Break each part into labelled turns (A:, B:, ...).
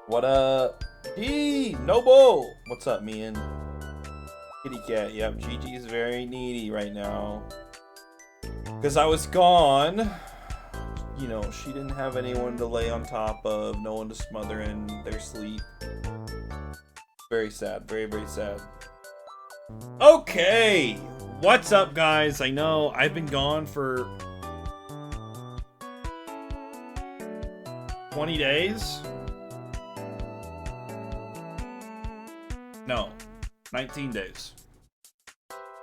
A: What up? D Noble! What's up, man? Kitty cat. Yep, Gigi is very needy right now. Because I was gone. You know, she didn't have anyone to lay on top of, no one to smother in their sleep. Very sad. Very, very sad. Okay! What's up, guys? I know I've been gone for 20 days. No, 19 days.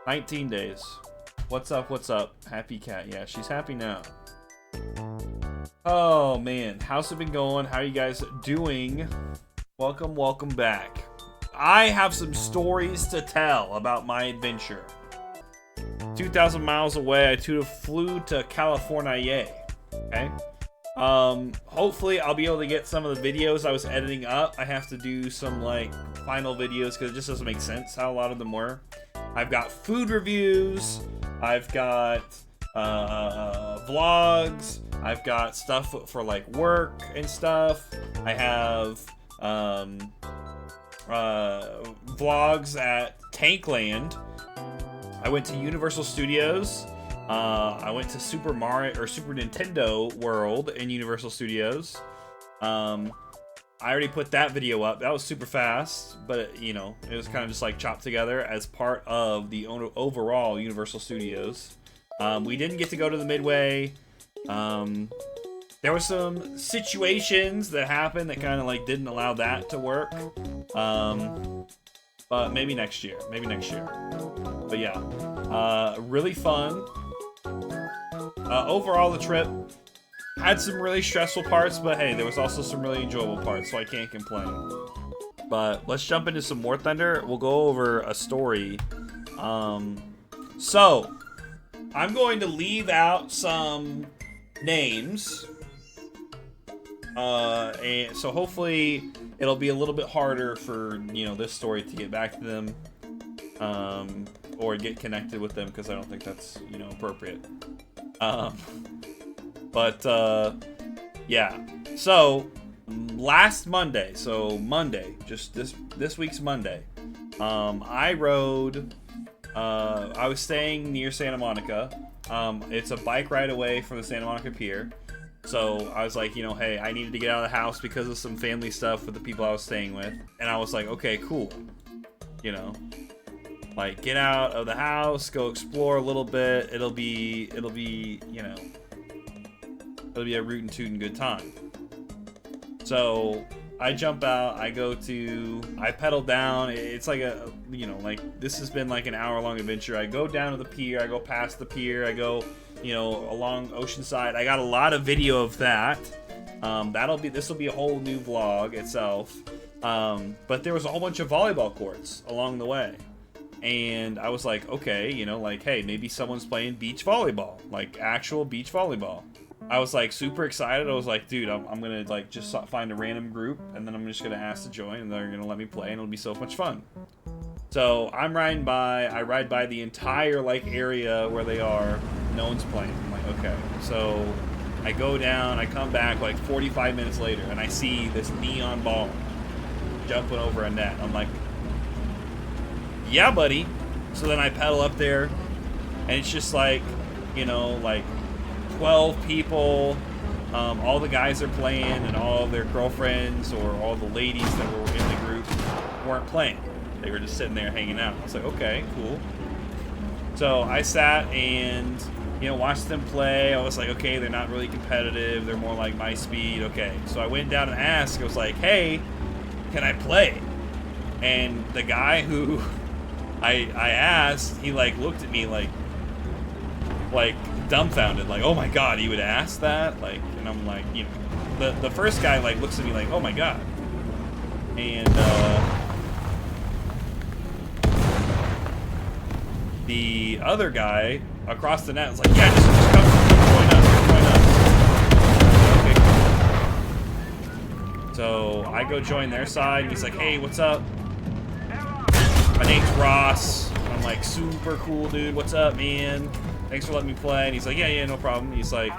A: 19 days. What's up? What's up? Happy cat. Yeah, she's happy now. Oh, man. How's it been going? How are you guys doing? Welcome, welcome back. I have some stories to tell about my adventure. 2,000 miles away, I flew to California. Okay? Hopefully I'll be able to get some of the videos I was editing up. I have to do some, like, final videos because it just doesn't make sense how a lot of them were. I've got food reviews. I've got vlogs. I've got stuff for like work and stuff. I have vlogs at Tankland. I went to Universal Studios. I went to Super Mario or Super Nintendo World in Universal Studios. I already put that video up. That was super fast, but you know, it was kind of just like chopped together as part of the overall Universal Studios. We didn't get to go to the Midway. There were some situations that happened that kind of like didn't allow that to work. But maybe next year. Maybe next year. But yeah, really fun. Overall, the trip had some really stressful parts, but hey, there was also some really enjoyable parts, so I can't complain. But let's jump into some War Thunder. We'll go over a story. So, I'm going to leave out some names. And so hopefully it'll be a little bit harder for, you know, this story to get back to them. Or get connected with them, because I don't think that's, you know, appropriate. Yeah. So, last Monday, just this week's Monday, I rode, I was staying near Santa Monica. It's a bike ride away from the Santa Monica Pier. So, I was like, you know, hey, I needed to get out of the house because of some family stuff with the people I was staying with. And I was like, okay, cool. You know, like, get out of the house, go explore a little bit. It'll be, you know, it'll be a rootin' tootin' good time. So I jump out, I pedal down. It's like a, you know, like this has been like an hour-long adventure. I go down to the pier, I go past the pier, I go, you know, along Oceanside. I got a lot of video of that. This will be a whole new vlog itself. But there was a whole bunch of volleyball courts along the way. And I was like, okay, you know, like, hey, maybe someone's playing beach volleyball, like actual beach volleyball. I was like super excited. I was like, dude, I'm gonna like just find a random group and then I'm just gonna ask to join and they're gonna let me play and it'll be so much fun. So I'm riding by, I ride by the entire like area where they are. No one's playing. I'm like, okay. So I go down, I come back like 45 minutes later and I see this neon ball jumping over a net. I'm like, yeah, buddy. So then I pedal up there, and it's just like, you know, like 12 people. All the guys are playing, and all their girlfriends or all the ladies that were in the group weren't playing. They were just sitting there hanging out. I was like, okay, cool. So I sat and, you know, watched them play. I was like, okay, they're not really competitive. They're more like my speed. Okay. So I went down and asked. I was like, hey, can I play? And the guy who I asked, he like looked at me like dumbfounded, like, oh my god, he would ask that, like, and I'm like, you know, the first guy like looks at me like, oh my god, and the other guy across the net was like, yeah, just come join us. Okay. So I go join their side, and he's like, hey, what's up? My name's Ross. I'm like, super cool, dude. What's up, man? Thanks for letting me play. And he's like, yeah, no problem. He's like,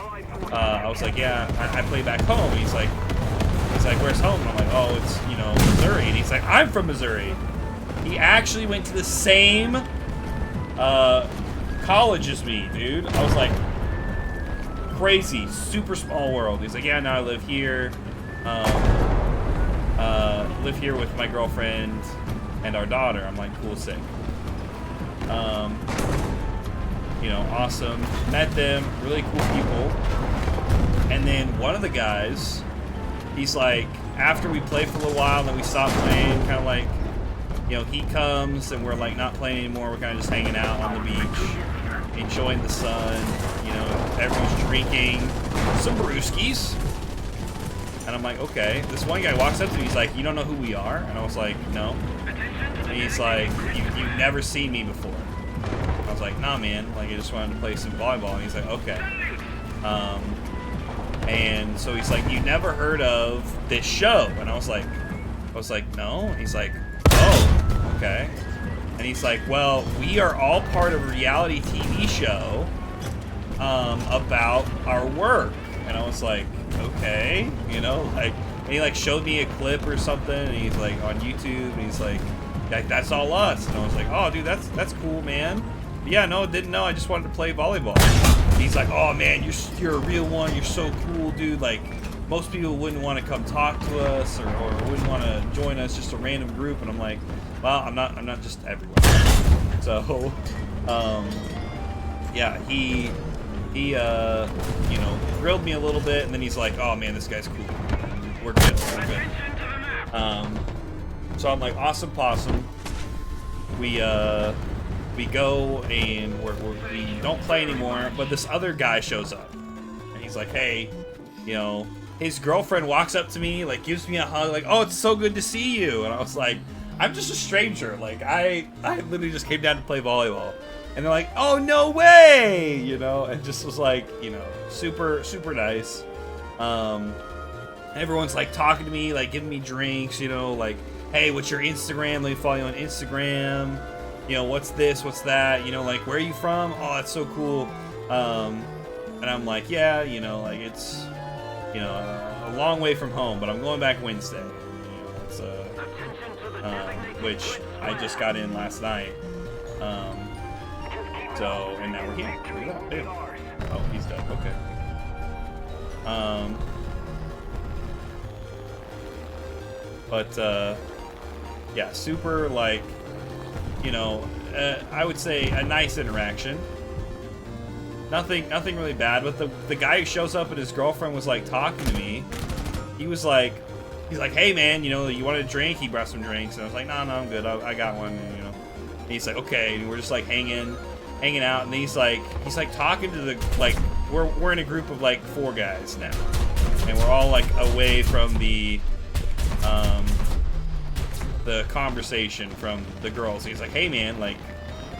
A: I was like, yeah, I play back home. He's like, he's like, where's home? And I'm like, oh, it's, you know, Missouri. And he's like, I'm from Missouri. He actually went to the same college as me, dude. I was like, crazy, super small world. He's like, yeah, no, I live here. Live here with my girlfriend and our daughter. I'm like, cool, sick. You know, awesome. Met them, really cool people. And then one of the guys, he's like, after we play for a little while, and then we stop playing, kind of like, you know, he comes and we're like not playing anymore. We're kind of just hanging out on the beach, enjoying the sun. You know, everyone's drinking some brewskis. And I'm like, okay. This one guy walks up to me. He's like, you don't know who we are? And I was like, no. And he's like, you've never seen me before. I was like, nah, man. Like, I just wanted to play some volleyball. And he's like, okay. And so he's like, you never heard of this show? And I was like, no. And he's like, oh, okay. And he's like, well, we are all part of a reality TV show about our work. And I was like, okay, you know, like, and he like showed me a clip or something, and he's like on YouTube, and he's like, that's all us. And I was like, oh, dude, that's cool, man. But yeah, no, didn't know. I just wanted to play volleyball. And he's like, oh man, you're a real one. You're so cool, dude. Like, most people wouldn't want to come talk to us, or wouldn't want to join us, just a random group. And I'm like, well, I'm not just everyone. So, yeah, he you know, grilled me a little bit, and then he's like, oh man, this guy's cool. We're good. So I'm like, awesome possum. We go and we don't play anymore, but this other guy shows up, and he's like, hey, you know, his girlfriend walks up to me, like, gives me a hug, like, oh, it's so good to see you. And I was like, I'm just a stranger. Like, I literally just came down to play volleyball. And they're like, oh, no way, you know, and just was like, you know, super, super nice. Everyone's like talking to me, like giving me drinks, you know, like, hey, what's your Instagram? Let me follow you on Instagram. You know, what's this? What's that? You know, like, where are you from? Oh, that's so cool. And I'm like, yeah, you know, like, it's, you know, a long way from home, but I'm going back Wednesday. You know, it's, which I just got in last night. So, and now we're here. Dude. Oh, he's dead. Okay. But, yeah, super, like, you know, I would say a nice interaction. Nothing really bad, but the guy who shows up and his girlfriend was, like, talking to me. He's like, hey, man, you know, you want a drink? He brought some drinks, and I was like, no, I'm good. I got one, and, you know. And he's like, okay, and we're just, like, hanging out, and he's like talking to the, like, we're in a group of like 4 guys now, and we're all like away from the conversation from the girls. He's like, hey man, like,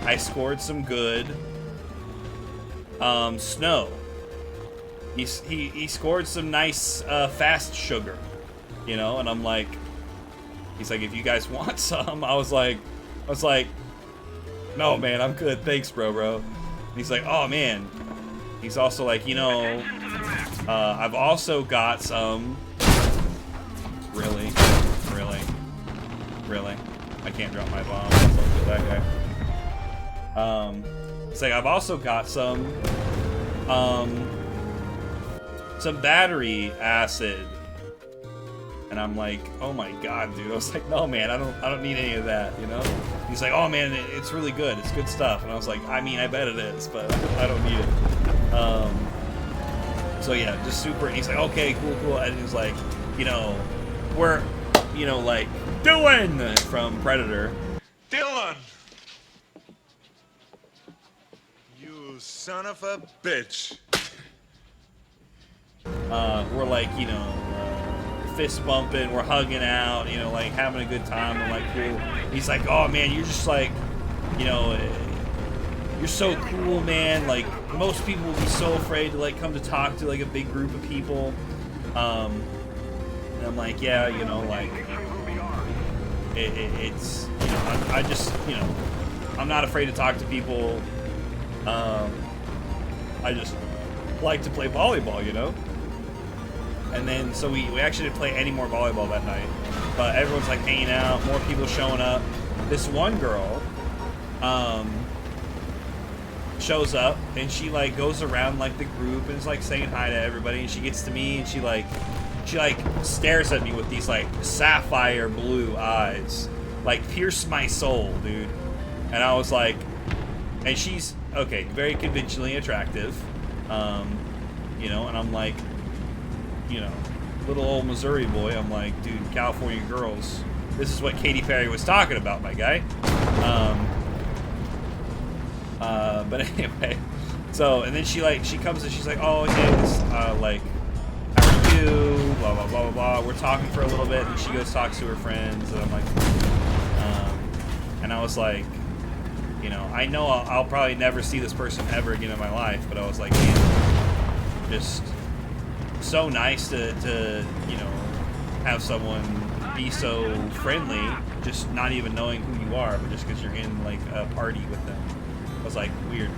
A: I scored some good snow. He scored some nice fast sugar, you know. And I'm like, he's like, if you guys want some. I was like, no, man, I'm good. Thanks, bro. And he's like, oh, man. He's also like, you know, I've also got some. Really? I can't drop my bomb. Look at that guy. It's like, I've also got some battery acid. And I'm like, oh my god, dude. I was like, no, man, I don't need any of that, you know? He's like, oh man, it's really good. It's good stuff. And I was like, I mean, I bet it is, but I don't need it. So yeah, just super. And he's like, okay, cool. And he's like, you know, we're, you know, like, Dylan from Predator.
B: Dylan! You son of a bitch.
A: We're like, you know, fist bumping, we're hugging out, you know, like having a good time. I'm like, cool. He's like, oh man, you're just like, you know, you're so cool, man. Like, most people would be so afraid to like come to talk to like a big group of people. And I'm like, yeah, you know, like, it's, you know, I just, you know, I'm not afraid to talk to people. I just like to play volleyball, you know. And then, so we actually didn't play any more volleyball that night. But everyone's like hanging out, more people showing up. This one girl shows up, and she like goes around like the group and is like saying hi to everybody. And she gets to me, and she like stares at me with these like sapphire blue eyes, like pierce my soul, dude. And I was like, and she's okay, very conventionally attractive, you know. And I'm like, you know, little old Missouri boy. I'm like, dude, California girls. This is what Katy Perry was talking about, my guy. But anyway, so and then she comes and she's like, oh, hey, like, how are you? Blah blah blah blah blah. We're talking for a little bit, and she goes talks to her friends, and I'm like, and I was like, you know, I know I'll probably never see this person ever again in my life, but I was like, man, just so nice to you know, have someone be so friendly, just not even knowing who you are, but just because you're in like a party with them. I was like, weird.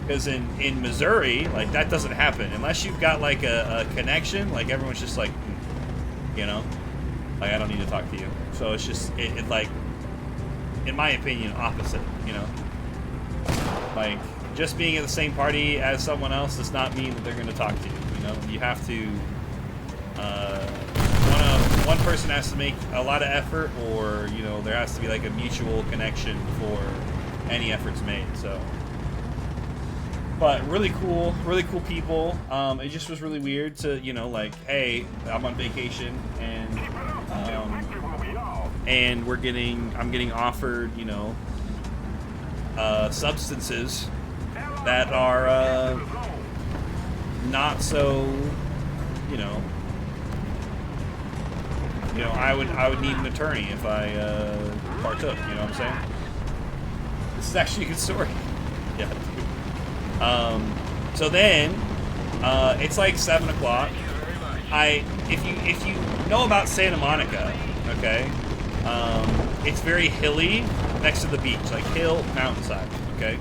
A: Because in Missouri, like, that doesn't happen unless you've got like a connection. Like, everyone's just like, you know, like, I don't need to talk to you. So it's just it like, in my opinion, opposite, you know. Like, just being at the same party as someone else does not mean that they're going to talk to you. You know, you have to. One person has to make a lot of effort, or you know, there has to be like a mutual connection for any efforts made. So, but really cool people. It just was really weird to, you know, like, hey, I'm on vacation, and I'm getting offered, you know, substances that are not so, you know, I would need an attorney if I partook. You know what I'm saying? This is actually a good story. Yeah. So then, it's like 7 o'clock. If you know about Santa Monica, okay, it's very hilly next to the beach, like hill, mountainside, okay.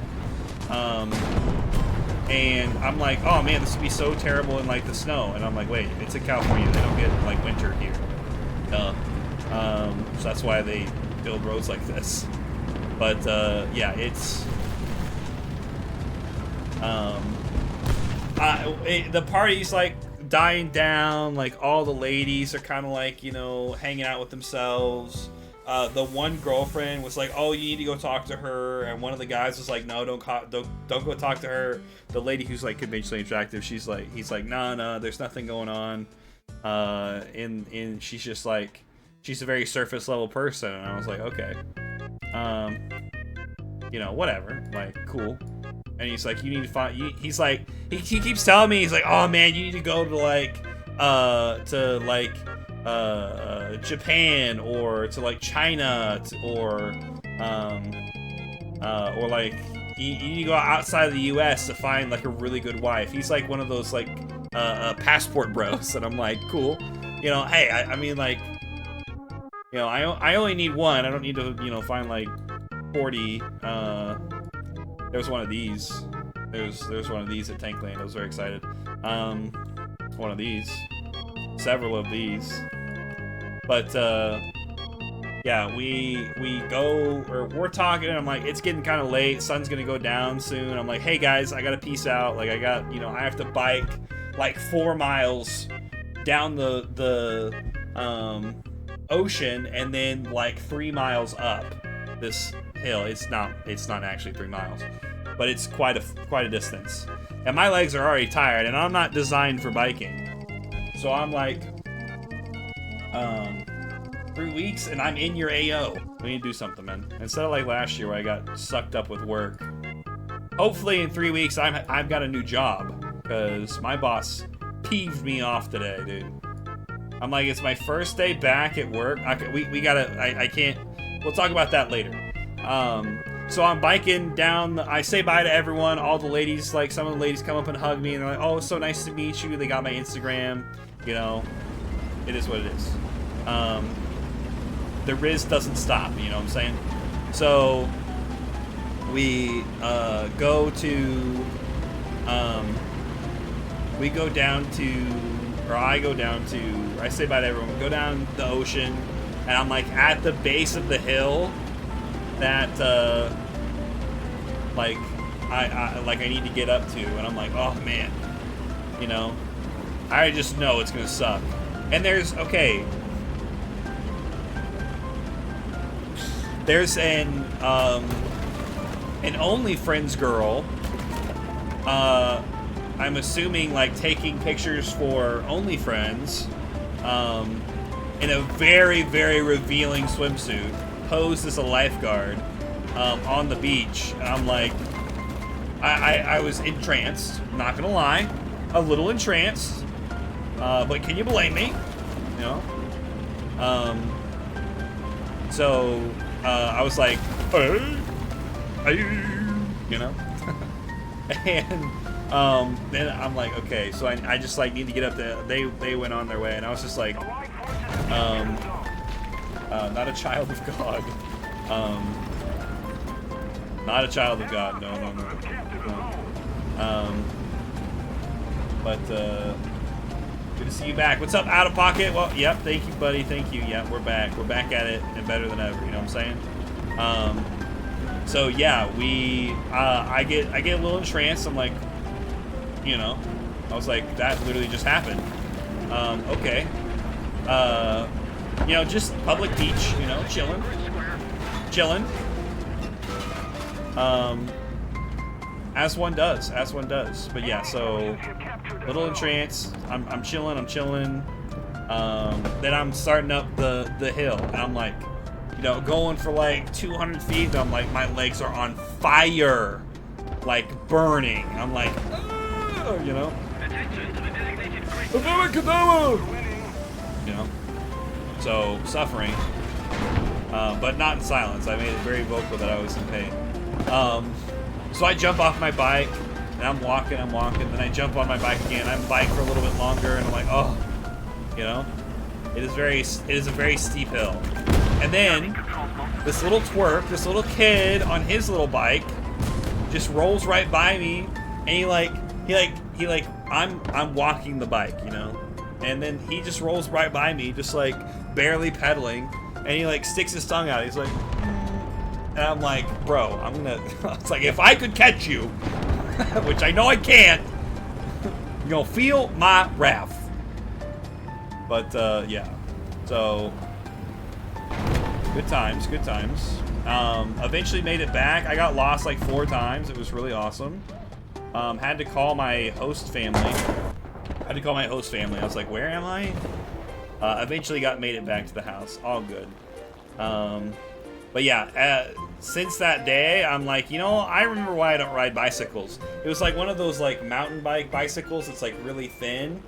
A: And I'm like, oh man, this would be so terrible in like the snow. And I'm like, wait, it's in California. They don't get like winter here. So that's why they build roads like this. But yeah, it's the party's like dying down. Like, all the ladies are kind of like, you know, hanging out with themselves. The one girlfriend was like, oh, you need to go talk to her, and one of the guys was like, no, don't go talk to her. The lady who's like conventionally attractive, he's like, no, there's nothing going on. And she's just like, she's a very surface level person. And I was like, okay, you know, whatever, like, cool. And he's like, you need to find, he's like, he keeps telling me, he's like, oh man, you need to go to like Japan, or to like China, or like you need to go outside of the US to find like a really good wife. He's like one of those like passport bros. And I'm like, cool, you know, hey, I mean, like, you know, I only need one. I don't need to, you know, find like 40. There's one of these. There's one of these at Tankland. I was very excited. One of these. Several of these. But yeah, we go, or we're talking, and I'm like, it's getting kind of late. Sun's gonna go down soon. I'm like, hey guys, I gotta peace out. Like, I got, you know, I have to bike like 4 miles down the ocean, and then like 3 miles up this hill. It's not actually 3 miles, but it's quite a distance. And my legs are already tired, and I'm not designed for biking. So I'm like, 3 weeks and I'm in your AO. We need to do something, man. Instead of like last year where I got sucked up with work. Hopefully in 3 weeks I've got a new job, because my boss peeved me off today, dude. I'm like, it's my first day back at work. I can't. We'll talk about that later. So I'm biking down. I say bye to everyone. All the ladies, like, some of the ladies come up and hug me, and they're like, oh, it's so nice to meet you. They got my Instagram. You know, it is what it is. The Riz doesn't stop, you know what I'm saying? So we go down to or I go down to, I say bye to everyone, go down the ocean, and I'm like at the base of the hill that like I need to get up to, and I'm like, oh man, you know, I just know it's gonna suck. And there's an OnlyFriends girl, I'm assuming like taking pictures for OnlyFriends, in a very, very revealing swimsuit, posed as a lifeguard, on the beach. And I'm like, I was entranced, not gonna lie, a little entranced, but can you blame me? You know? So, I was like, hey, you know? And then I'm like, okay, so I just like need to get up there. They went on their way, and I was just like, not a child of God. Not a child of God. No. But good to see you back. What's up, Out of Pocket? Well, yep, thank you, buddy. Thank you. Yeah, we're back. We're back at it and better than ever. You know what I'm saying? So yeah, I get a little entranced. I'm like, you know, I was like, that literally just happened. Okay. You know, just public beach, you know, chilling. As one does. But yeah, so little entranced. I'm chilling. Then I'm starting up the hill, and I'm like, you know, going for like 200 feet. And I'm like, my legs are on fire, like burning. I'm like, you know, you know, so suffering, but not in silence. I made it very vocal that I was in pain. So I jump off my bike, and I'm walking, then I jump on my bike again. I bike for a little bit longer, and I'm like, oh, you know, it is a very steep hill. And then this little twerp, this little kid on his little bike, just rolls right by me, and he like I'm walking the bike, you know, and then he just rolls right by me, just like barely pedaling, and he like sticks his tongue out. He's like, and I'm like, bro, I'm gonna. It's like, if I could catch you, which I know I can't, you're gonna feel my wrath. But yeah, so good times. Eventually made it back. I got lost like 4 times. It was really awesome. Had to call my host family. I was like, where am I? Eventually made it back to the house. All good. But yeah, since that day, I'm like, you know, I remember why I don't ride bicycles. It was like one of those like mountain bike bicycles. It's like really thin.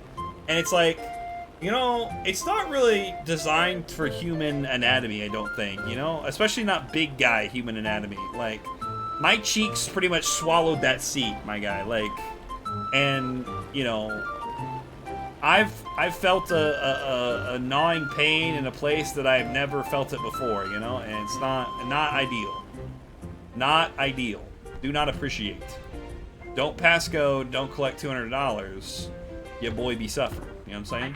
A: And it's like, you know, it's not really designed for human anatomy, I don't think, you know? Especially not big guy human anatomy. Like, my cheeks pretty much swallowed that seat, my guy. Like, and, you know, I've felt a gnawing pain in a place that I've never felt it before, you know? And it's not ideal. Not ideal. Do not appreciate. Don't pass go, don't collect $200. Your boy be suffering. You know what I'm saying?